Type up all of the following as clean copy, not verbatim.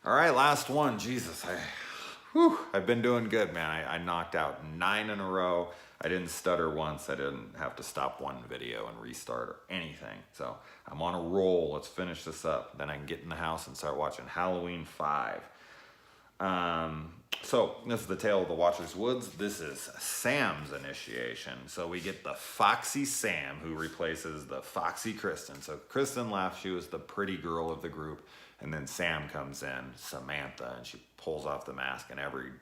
All right, last one. Jesus, I've been doing good, man. I knocked out 9 in a row. I didn't stutter once. I didn't have to stop one video and restart or anything. So I'm on a roll. Let's finish this up. Then I can get in the house and start watching Halloween 5. So this is the Tale of the Watcher's Woods. This is Sam's initiation. So we get the foxy Sam who replaces the foxy Kristen. So Kristen left. She was the pretty girl of the group. And then Sam comes in, Samantha, and she pulls off the mask, and every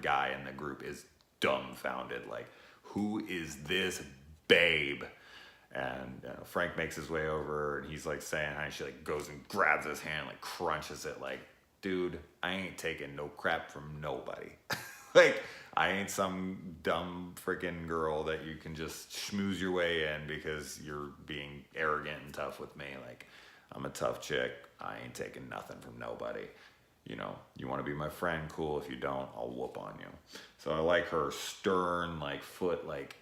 guy in the group is dumbfounded. Like, who is this babe? And Frank makes his way over, and he's like saying hi. She like goes and grabs his hand, like crunches it, like, dude, I ain't taking no crap from nobody. Like, I ain't some dumb freaking girl that you can just schmooze your way in because you're being arrogant and tough with me. Like, I'm a tough chick. I ain't taking nothing from nobody. You know, you want to be my friend, cool. If you don't, I'll whoop on you. So I like her stern, like, foot, like,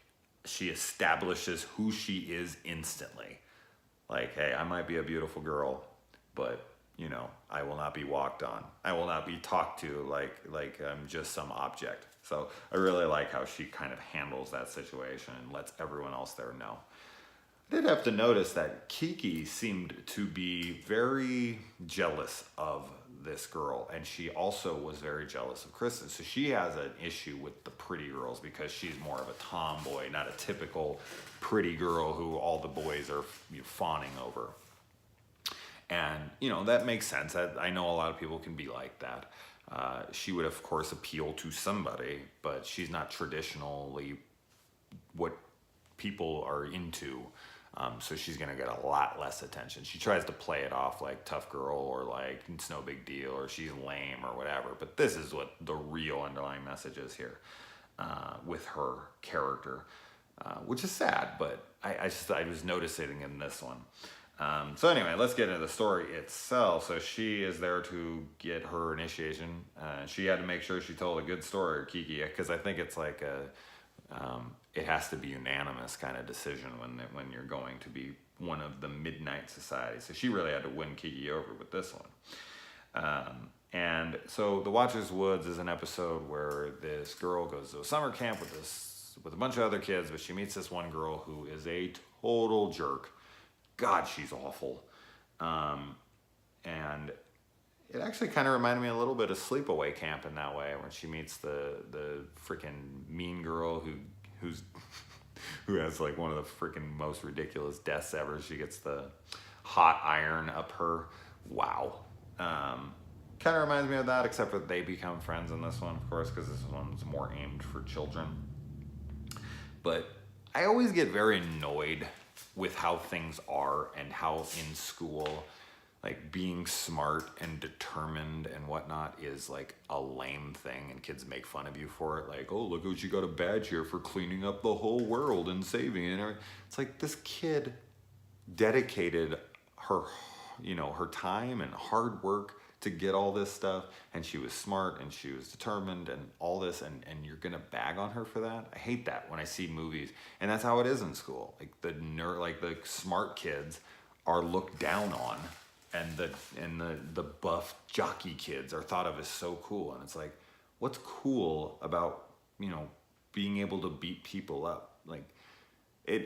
she establishes who she is instantly. Like, hey, I might be a beautiful girl, but, you know, I will not be walked on. I will not be talked to like I'm just some object. So I really like how she kind of handles that situation and lets everyone else there know. I did have to notice that Kiki seemed to be very jealous of this girl, and she also was very jealous of Kristen. So she has an issue with the pretty girls because she's more of a tomboy, not a typical pretty girl who all the boys are fawning over. And, you know, that makes sense. I know a lot of people can be like that. She would, of course, appeal to somebody, but she's not traditionally what people are into. So she's going to get a lot less attention. She tries to play it off like tough girl or like it's no big deal or she's lame or whatever. But this is what the real underlying message is here with her character, which is sad, but I was noticing in this one. So anyway, let's get into the story itself. So she is there to get her initiation. She had to make sure she told a good story, Kiki, because I think it's like it has to be unanimous kind of decision when you're going to be one of the Midnight Society. So she really had to win Kiki over with this one. And so The Watcher's Woods is an episode where this girl goes to a summer camp with a bunch of other kids, but she meets this one girl who is a total jerk. God, she's awful. And it actually kind of reminded me a little bit of Sleepaway Camp in that way, when she meets the freaking mean girl who has like one of the freaking most ridiculous deaths ever. She gets the hot iron up her. Wow. Kind of reminds me of that, except that they become friends in this one, of course, because this one's more aimed for children. But I always get very annoyed with how things are and how in school, like, being smart and determined and whatnot is like a lame thing, and kids make fun of you for it. Like, oh, look what you got a badge here for cleaning up the whole world and saving it. And it's like, this kid dedicated her, her time and hard work to get all this stuff, and she was smart and she was determined and all this, and you're gonna bag on her for that? I hate that when I see movies, and that's how it is in school. Like the smart kids are looked down on, and the buff jockey kids are thought of as so cool. And it's like, what's cool about being able to beat people up? Like,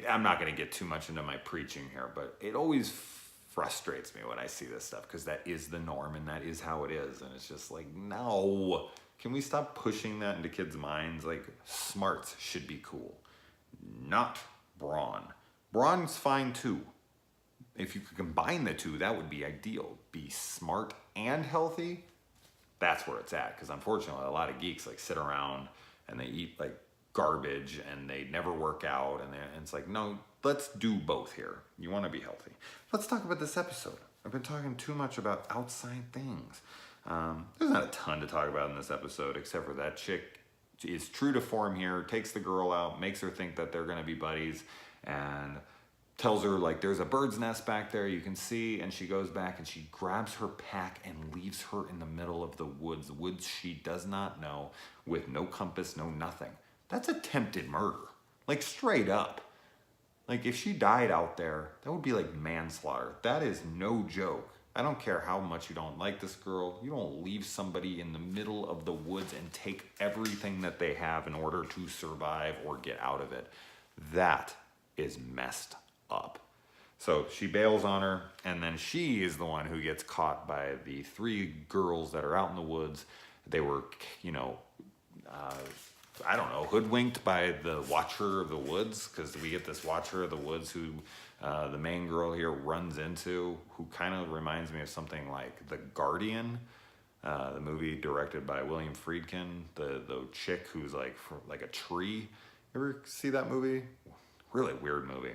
I'm not going to get too much into my preaching here, but it always frustrates me when I see this stuff, because that is the norm and that is how it is. And it's just like, no, can we stop pushing that into kids' minds? Like, smarts should be cool, not brawn. Brawn's fine too. If you could combine the two, that would be ideal. Be smart and healthy. That's where it's at. Because unfortunately, a lot of geeks like sit around and they eat like garbage and they never work out. And it's like, no, let's do both here. You want to be healthy. Let's talk about this episode. I've been talking too much about outside things. There's not a ton to talk about in this episode, except for that chick is true to form here, takes the girl out, makes her think that they're going to be buddies, and tells her, like, there's a bird's nest back there you can see, and she goes back and she grabs her pack and leaves her in the middle of the woods she does not know, with no compass, no nothing. That's attempted murder, like, straight up. Like, if she died out there, that would be like manslaughter. That is no joke. I don't care how much you don't like this girl. You don't leave somebody in the middle of the woods and take everything that they have in order to survive or get out of it. That is messed up. So she bails on her, and then she is the one who gets caught by the 3 girls that are out in the woods. They were, I don't know, hoodwinked by the Watcher of the Woods, because we get this Watcher of the Woods who the main girl here runs into, who kind of reminds me of something like The Guardian, the movie directed by William Friedkin, the chick who's like a tree. You ever see that movie? Really weird movie.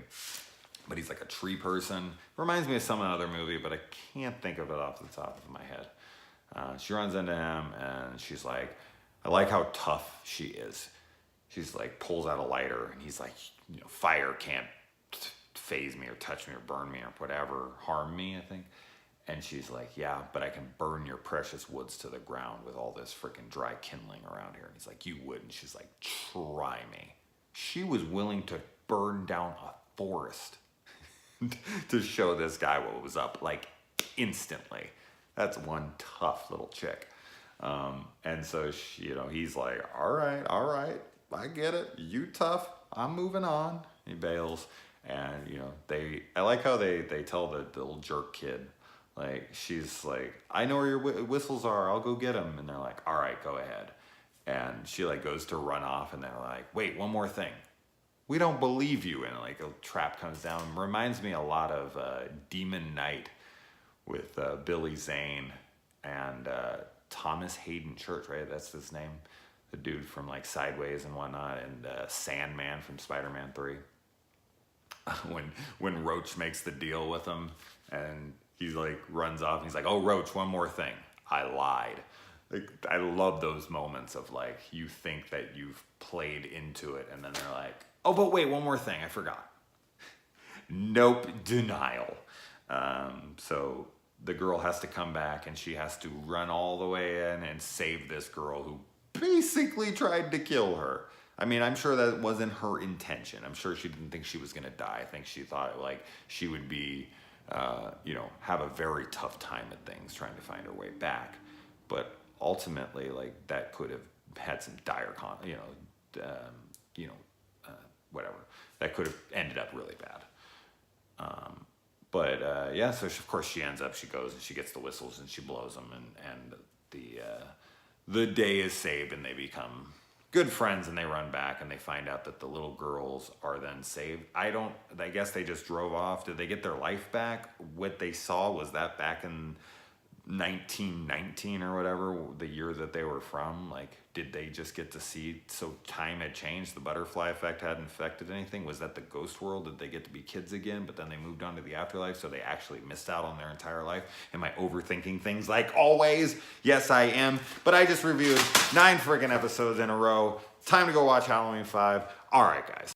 But he's like a tree person. Reminds me of some other movie, but I can't think of it off the top of my head. She runs into him, and she's like, I like how tough she is. She's like, pulls out a lighter, and he's like, fire can't phase me or touch me or burn me or whatever, harm me, I think. And she's like, yeah, but I can burn your precious woods to the ground with all this freaking dry kindling around here. And he's like, you would. And she's like, try me. She was willing to burn down a forest to show this guy what was up, like instantly. That's one tough little chick. And so he's like, all right, I get it. You tough. I'm moving on. He bails. And I like how they tell the little jerk kid, like, she's like, I know where your whistles are. I'll go get them. And they're like, all right, go ahead. And she like goes to run off, and they're like, wait, one more thing. We don't believe you. And like a trap comes down. Reminds me a lot of Demon Knight with Billy Zane and Thomas Hayden Church, right? That's his name. The dude from like Sideways and whatnot, and Sandman from Spider-Man 3. When Roach makes the deal with him, and he's like runs off, and he's like, oh, Roach, one more thing. I lied. Like, I love those moments of like, you think that you've played into it, and then they're like, oh, but wait, one more thing, I forgot. Nope, denial. So the girl has to come back, and she has to run all the way in and save this girl who basically tried to kill her. I mean, I'm sure that wasn't her intention. I'm sure she didn't think she was gonna die. I think she thought like she would be, have a very tough time at things trying to find her way back. But ultimately, like, that could have had some dire, whatever. That could have ended up really bad. So of course she ends up, she goes and she gets the whistles and she blows them, and the day is saved, and they become good friends, and they run back, and they find out that the little girls are then saved. I guess they just drove off. Did they get their life back? What they saw, was that back in 1919 or whatever, the year that they were from? Like, did they just get to see, so time had changed, the butterfly effect hadn't affected anything? Was that the ghost world? Did they get to be kids again, but then they moved on to the afterlife, so they actually missed out on their entire life? Am I overthinking things like always? Yes, I am. But I just reviewed 9 freaking episodes in a row. Time to go watch Halloween 5. All right, guys.